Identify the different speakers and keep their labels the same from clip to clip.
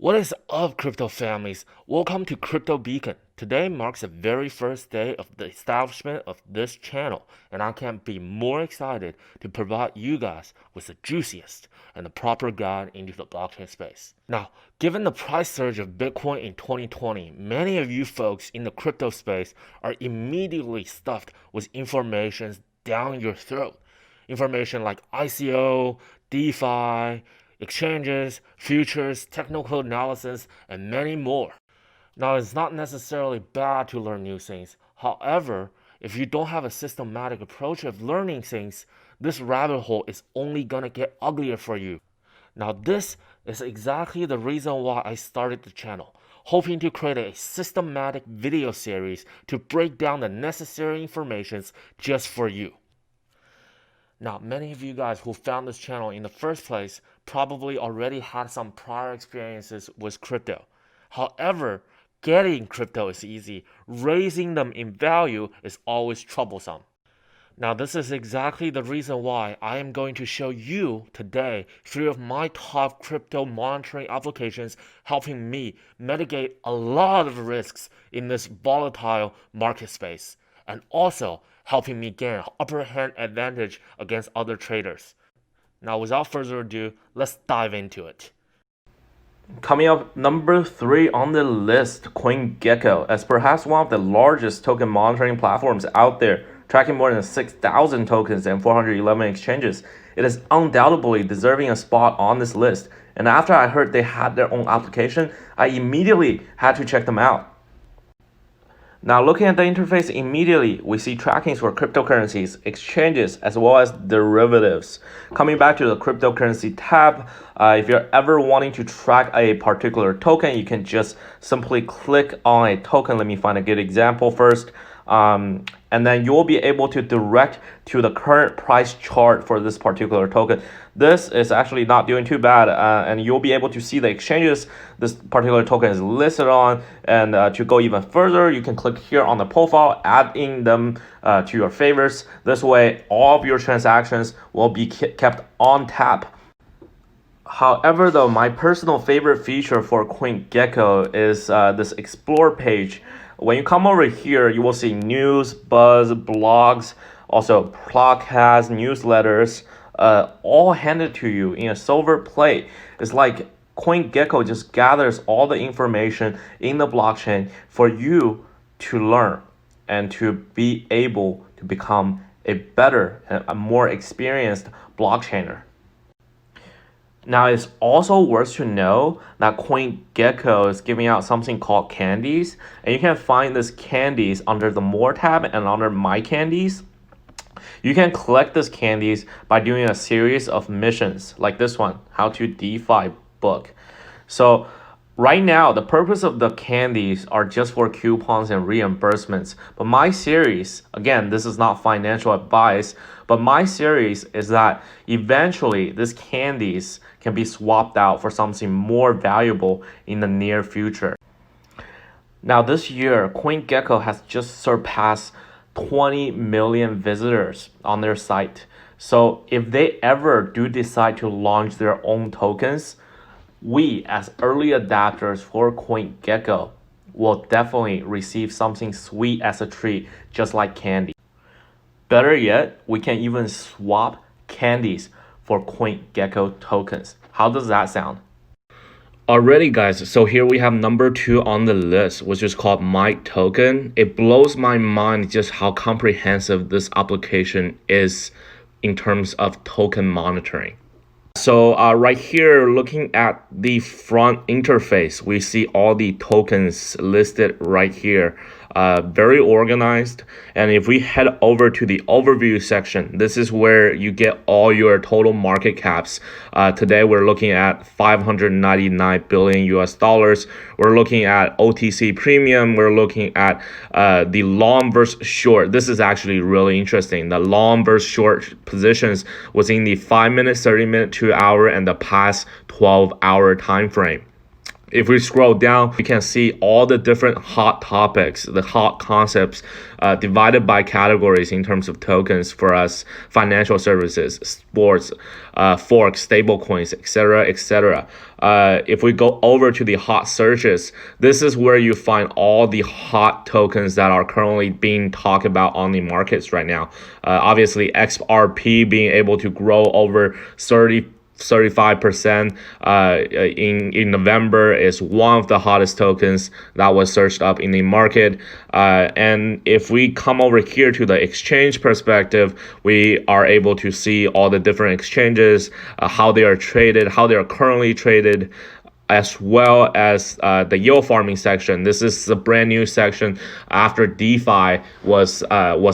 Speaker 1: What is up, crypto families? Welcome to Crypto Beacon. Today marks the very first day of the establishment of this channel, and I can't be more excited to provide you guys with the juiciest and the proper guide into the blockchain space. Now, given the price surge of Bitcoin in 2020, many of you folks in the crypto space are immediately stuffed with information down your throat. Information like ICO, DeFi, exchanges, futures, technical analysis, and many more. Now, it's not necessarily bad to learn new things. However, if you don't have a systematic approach of learning things, this rabbit hole is only gonna get uglier for you. Now, this is exactly the reason why I started the channel, hoping to create a systematic video series to break down the necessary information just for you. Now, many of you guys who found this channel in the first place probably already had some prior experiences with crypto. However, getting crypto is easy. Raising them in value is always troublesome. Now, this is exactly the reason why I am going to show you today 3 of my top crypto monitoring applications helping me mitigate a lot of risks in this volatile market space, and also helping me gain an upper hand advantage against other traders. Now, without further ado, let's dive into it.
Speaker 2: Coming up, number 3 on the list, Coingecko. As perhaps one of the largest token monitoring platforms out there, tracking more than 6,000 tokens and 411 exchanges, it is undoubtedly deserving a spot on this list. And after I heard they had their own application, I immediately had to check them out. Now, looking at the interface immediately, we see trackings for cryptocurrencies, exchanges, as well as derivatives. Coming back to the cryptocurrency tab, if you're ever wanting to track a particular token, you can just simply click on a token. Let me find a good example first. And then you'll be able to direct to the current price chart for this particular token. This is actually not doing too bad, and you'll be able to see the exchanges this particular token is listed on. And to go even further, you can click here on the profile, adding them to your favorites. This way, all of your transactions will be kept on tap. However, though, my personal favorite feature for Coingecko is this explore page. When you come over here, you will see news, buzz, blogs, also podcasts, newsletters, all handed to you in a silver plate. It's like Coingecko just gathers all the information in the blockchain for you to learn and to be able to become a better and a more experienced blockchainer. Now, it's also worth to know that Coingecko is giving out something called candies, and you can find these candies under the More tab and under My Candies. You can collect these candies by doing a series of missions like this one, How to DeFi book. So right now, the purpose of the candies are just for coupons and reimbursements. But my series, again, this is not financial advice, but my series is that eventually these candies can be swapped out for something more valuable in the near future. Now, this year, Coingecko has just surpassed 20 million visitors on their site. So if they ever do decide to launch their own tokens, we as early adapters for Coingecko will definitely receive something sweet as a treat, just like candy. Better yet, we can even swap candies for Coingecko tokens. How does that sound?
Speaker 1: Alrighty, guys, so here we have number 2 on the list, which is called Mytoken. It blows my mind just how comprehensive this application is in terms of token monitoring. So right here, looking at the front interface, we see all the tokens listed right here. Very organized. And if we head over to the overview section, this is where you get all your total market caps. Today we're looking at 599 billion US dollars. We're looking at OTC premium. We're looking at the long versus short. This is actually really interesting. The long versus short positions within the 5 minute, 30 minute, 2 hour, and the past 12-hour time frame.
Speaker 2: If we scroll down, we can see all the different hot topics, the hot concepts divided by categories in terms of tokens for us: financial services, sports, forks, stablecoins, etc., etc. If we go over to the hot searches, this is where you find all the hot tokens that are currently being talked about on the markets right now. Obviously, XRP being able to grow over 35% in November is one of the hottest tokens that was searched up in the market. And if we come over here to the exchange perspective, we are able to see all the different exchanges, how they are traded, how they are currently traded, as well as the yield farming section. This is a brand new section after DeFi was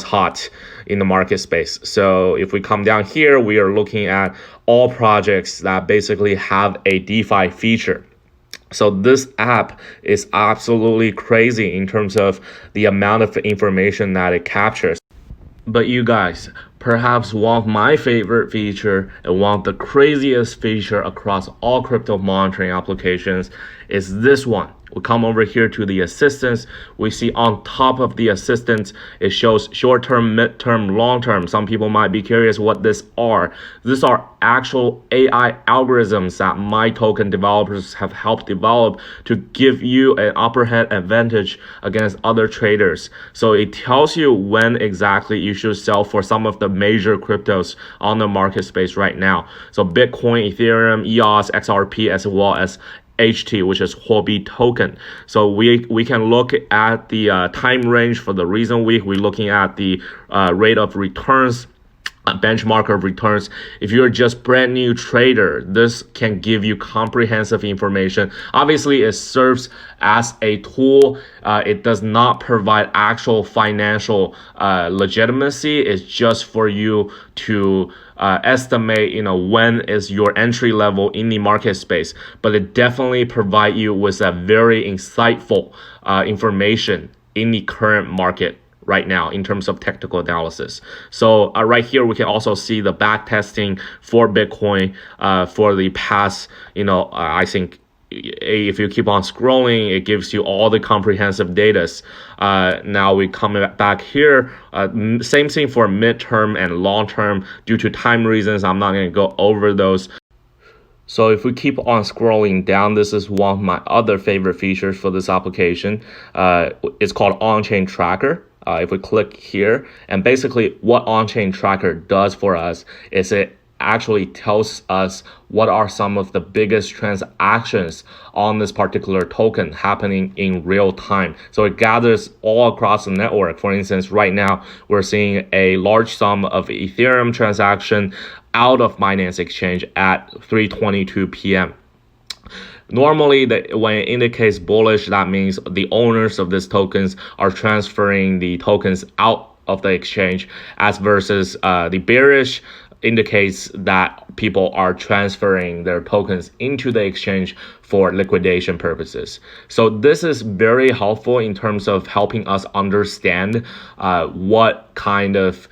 Speaker 2: hot in the market space. So if we come down here, we are looking at all projects that basically have a DeFi feature. So this app is absolutely crazy in terms of the amount of information that it captures. But you guys, perhaps one of my favorite feature and one of the craziest feature across all crypto monitoring applications is this one. We come over here to the assistance. We see on top of the assistance, it shows short-term, mid-term, long-term. Some people might be curious what these are. These are actual AI algorithms that Mytoken developers have helped develop to give you an upper hand advantage against other traders. So it tells you when exactly you should sell for some of the major cryptos on the market space right now. So Bitcoin, Ethereum, EOS, XRP, as well as HT, which is Huobi token. So we can look at the time range for the recent week. We're looking at the rate of returns, benchmark of returns. If you're just brand new trader, this can give you comprehensive information. Obviously, it serves as a tool. It does not provide actual financial legitimacy. It's just for you to estimate, when is your entry level in the market space. But it definitely provide you with a very insightful information in the current market right now in terms of technical analysis. So right here, we can also see the back testing for Bitcoin for the past, I think if you keep on scrolling, it gives you all the comprehensive data. Now we come back here, same thing for midterm and long term. Due to time reasons, I'm not going to go over those. So if we keep on scrolling down, this is one of my other favorite features for this application. It's called On-Chain Tracker. If we click here, and basically what On-Chain Tracker does for us is it actually tells us what are some of the biggest transactions on this particular token happening in real time. So it gathers all across the network. For instance, right now we're seeing a large sum of Ethereum transaction out of Binance Exchange at 3:22 p.m. Normally, when it indicates bullish, that means the owners of these tokens are transferring the tokens out of the exchange, as versus the bearish indicates that people are transferring their tokens into the exchange for liquidation purposes. So this is very helpful in terms of helping us understand what kind of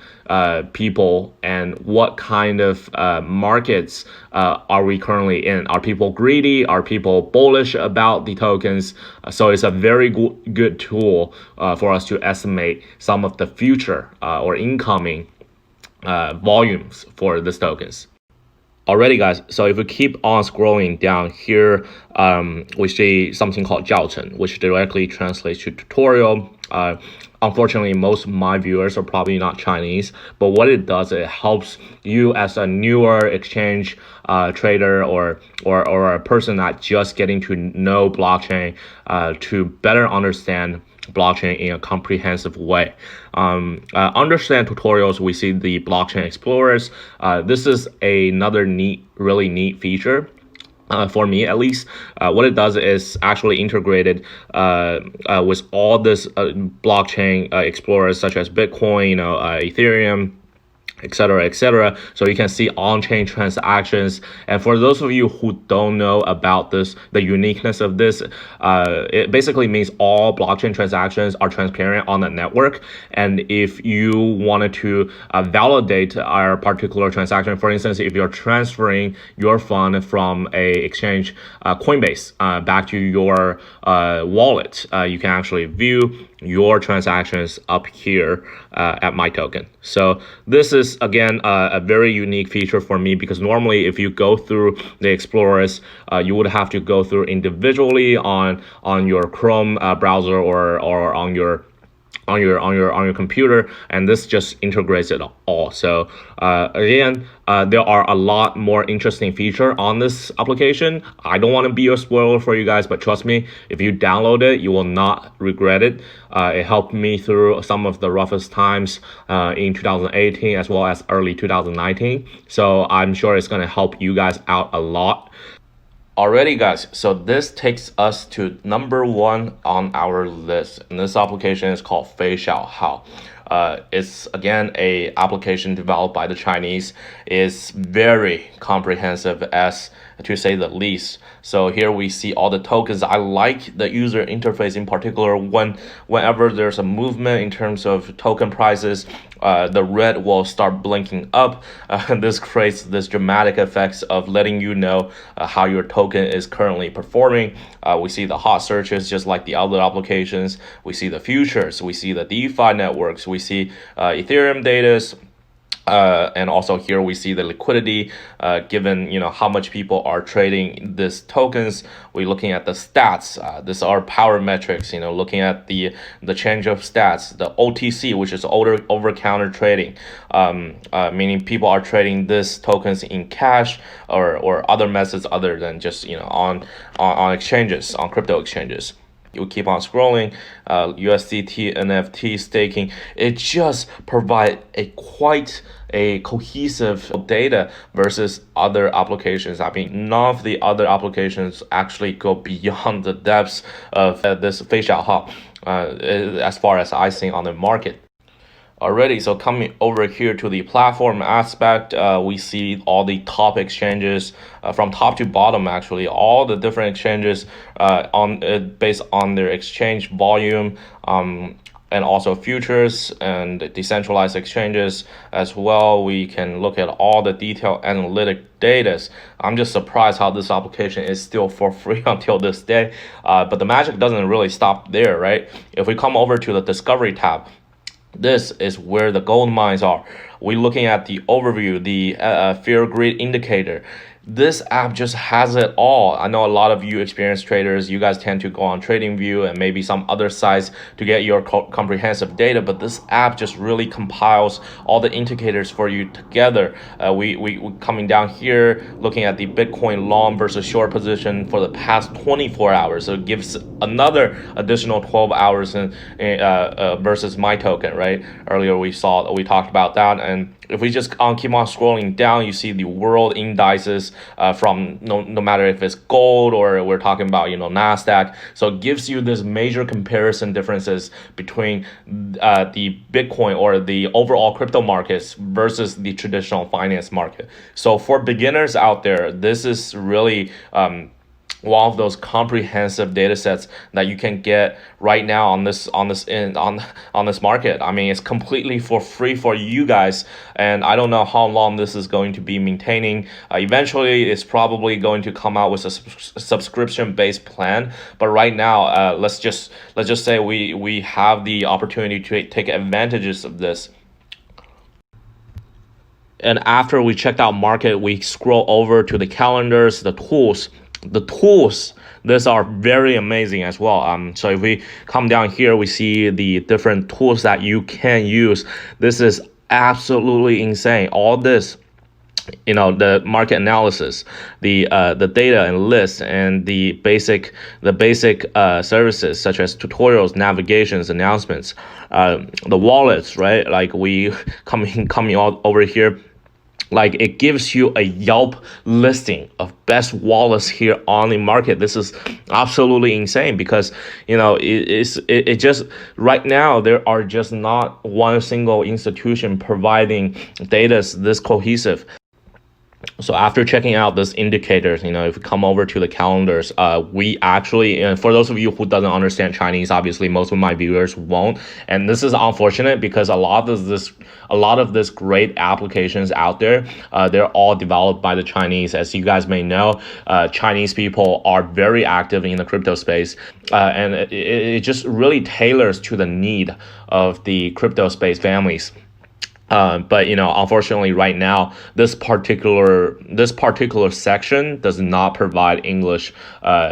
Speaker 2: people and what kind of markets are we currently in. Are people greedy? Are people bullish about the tokens? So it's a very good tool for us to estimate some of the future or incoming volumes for these tokens. Alrighty, guys, so if we keep on scrolling down here, we see something called 教程, which directly translates to tutorial. Unfortunately, most of my viewers are probably not Chinese, but what it does, it helps you as a newer exchange trader or a person that just getting to know blockchain to better understand blockchain in a comprehensive way. Understand tutorials, we see the blockchain explorers. This is another really neat feature. For me, at least, what it does is actually integrated with all this blockchain explorers such as Bitcoin, Ethereum, etc. So you can see on-chain transactions. And for those of you who don't know about this, the uniqueness of this, it basically means all blockchain transactions are transparent on the network. And if you wanted to validate our particular transaction, for instance, if you're transferring your fund from a exchange, Coinbase, back to your wallet, you can actually view your transactions up here at Mytoken. So this is again a very unique feature for me, because normally if you go through the explorers, you would have to go through individually on your Chrome browser or on your computer, and this just integrates it all. So again, there are a lot more interesting feature on this application. I don't want to be a spoiler for you guys, but trust me, if you download it, you will not regret it. It helped me through some of the roughest times in 2018 as well as early 2019. So I'm sure it's going to help you guys out a lot. Alrighty guys, so this takes us to number 1 on our list, and this application is called Feixiaohao. It's again a application developed by the Chinese. It's very comprehensive, as to say the least. So here we see all the tokens. I like the user interface in particular. Whenever there's a movement in terms of token prices, the red will start blinking up. This creates this dramatic effects of letting you know how your token is currently performing. We see the hot searches just like the other applications. We see the futures. We see the DeFi networks. We see Ethereum data. And also here we see the liquidity, given how much people are trading these tokens. We're looking at the stats. These are power metrics. Looking at the change of stats, the OTC, which is over counter trading, meaning people are trading these tokens in cash or other methods other than just on exchanges, on crypto exchanges. You keep on scrolling, USDT, NFT, staking. It just provides quite a cohesive data versus other applications. I mean, none of the other applications actually go beyond the depths of this Feixiaohao, as far as I see on the market. Alrighty, so coming over here to the platform aspect, we see all the top exchanges from top to bottom. Actually, all the different exchanges based on their exchange volume, and also futures and decentralized exchanges as well. We can look at all the detailed analytic data. I'm just surprised how this application is still for free until this day. But the magic doesn't really stop there, right? If we come over to the Discovery tab, this is where the gold mines are. We're looking at the overview, the fear grid indicator. This app just has it all. I know a lot of you experienced traders, you guys tend to go on TradingView and maybe some other sites to get your comprehensive data, but this app just really compiles all the indicators for you together. We coming down here, looking at the Bitcoin long versus short position for the past 24 hours. So it gives another additional 12 hours versus Mytoken, right? Earlier we talked about that. And if we just keep on scrolling down, you see the world indices from no matter if it's gold or we're talking about NASDAQ. So it gives you this major comparison differences between the Bitcoin or the overall crypto markets versus the traditional finance market. So for beginners out there, this is really one of those comprehensive data sets that you can get right now on this market. I mean, it's completely for free for you guys, and I don't know how long this is going to be maintaining. Eventually, it's probably going to come out with a subscription-based plan. But right now, let's just say we have the opportunity to take advantages of this. And after we checked out market, we scroll over to the calendars, the tools. The tools, these are very amazing as well. So if we come down here, we see the different tools that you can use. This is absolutely insane. All this, the market analysis, the data and lists, and the basic services such as tutorials, navigations, announcements, the wallets, right? Like we coming all over here. like it gives you a Yelp listing of best wallets here on the market. This is absolutely insane because it just right now there are just not one single institution providing data this cohesive. So after checking out this indicators, if we come over to the calendars, we actually, and for those of you who doesn't understand Chinese, obviously most of my viewers won't, and this is unfortunate because a lot of this great applications out there, they're all developed by the Chinese. As you guys may know, Chinese people are very active in the crypto space, and it just really tailors to the need of the crypto space families. But unfortunately, right now, this particular section does not provide English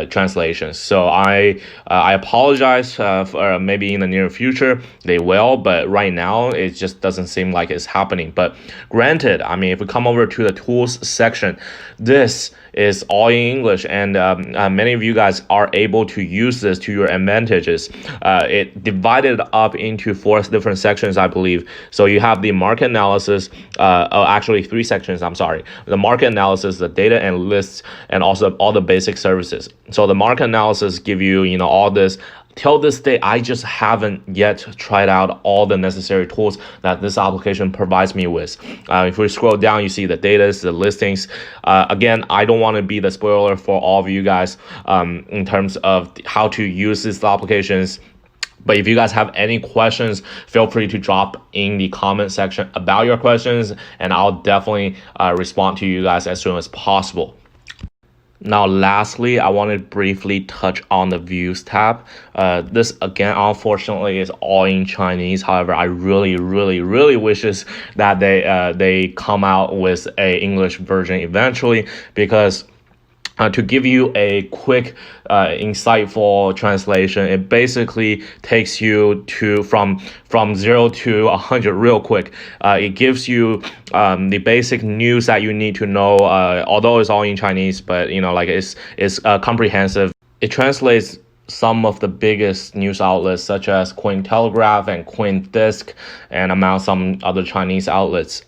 Speaker 2: translations. So I apologize. For maybe in the near future they will, but right now it just doesn't seem like it's happening. But granted, I mean, if we come over to the tools section, this is all in English, and many of you guys are able to use this to your advantages. It divided up into 4 different sections, I believe. So you have the market analysis, actually 3 sections, I'm sorry. The market analysis, the data and lists, and also all the basic services. So the market analysis give you, all this. Till this day, I just haven't yet tried out all the necessary tools that this application provides me with. If we scroll down, you see the data, the listings. Again, I don't want to be the spoiler for all of you guys in terms of how to use these applications. But if you guys have any questions, feel free to drop in the comment section about your questions, and I'll definitely respond to you guys as soon as possible. Now, lastly, I want to briefly touch on the views tab. This, again, unfortunately, is all in Chinese. However, I really, really, really wishes that they come out with a English version eventually, because to give you a quick, insightful translation, it basically takes you from 0 to 100 real quick. It gives you the basic news that you need to know, although it's all in Chinese, but it's comprehensive. It translates some of the biggest news outlets such as Cointelegraph and CoinDesk, and among some other Chinese outlets.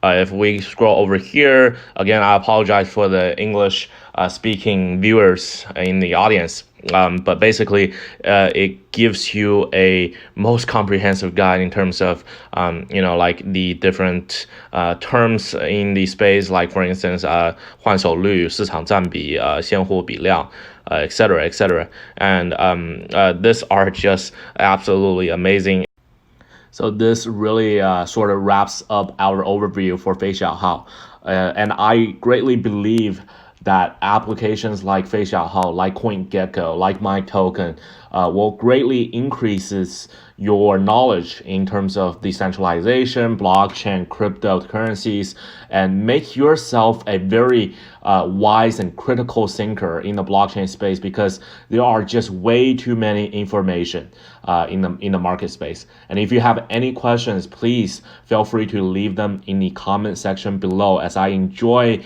Speaker 2: If we scroll over here, again, I apologize for the English speaking viewers in the audience. But basically, it gives you a most comprehensive guide in terms of, the different terms in the space, like for instance, 换手率、市场占比、现货比量, etc., etc. And these are just absolutely amazing. So this really sort of wraps up our overview for Feixiaohao. And I greatly believe that applications like Feixiaohao, like Coingecko, like Mytoken will greatly increases your knowledge in terms of decentralization, blockchain, cryptocurrencies, and make yourself a very wise and critical thinker in the blockchain space, because there are just way too many information in the market space. And if you have any questions, please feel free to leave them in the comment section below, as I enjoy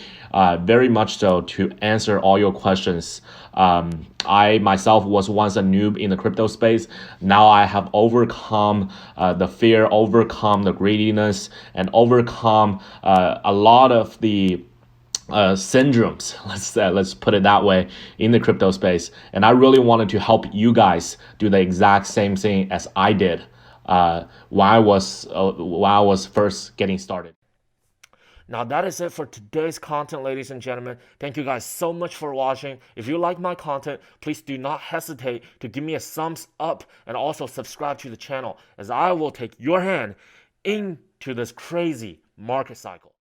Speaker 2: very much so to answer all your questions. I myself was once a noob in the crypto space. Now I have overcome the fear, overcome the greediness, and overcome a lot of the syndromes, let's put it that way, in the crypto space. And I really wanted to help you guys do the exact same thing as I did while I was first getting started.
Speaker 1: Now that is it for today's content, ladies and gentlemen. Thank you guys so much for watching. If you like my content, please do not hesitate to give me a thumbs up, and also subscribe to the channel, as I will take your hand into this crazy market cycle.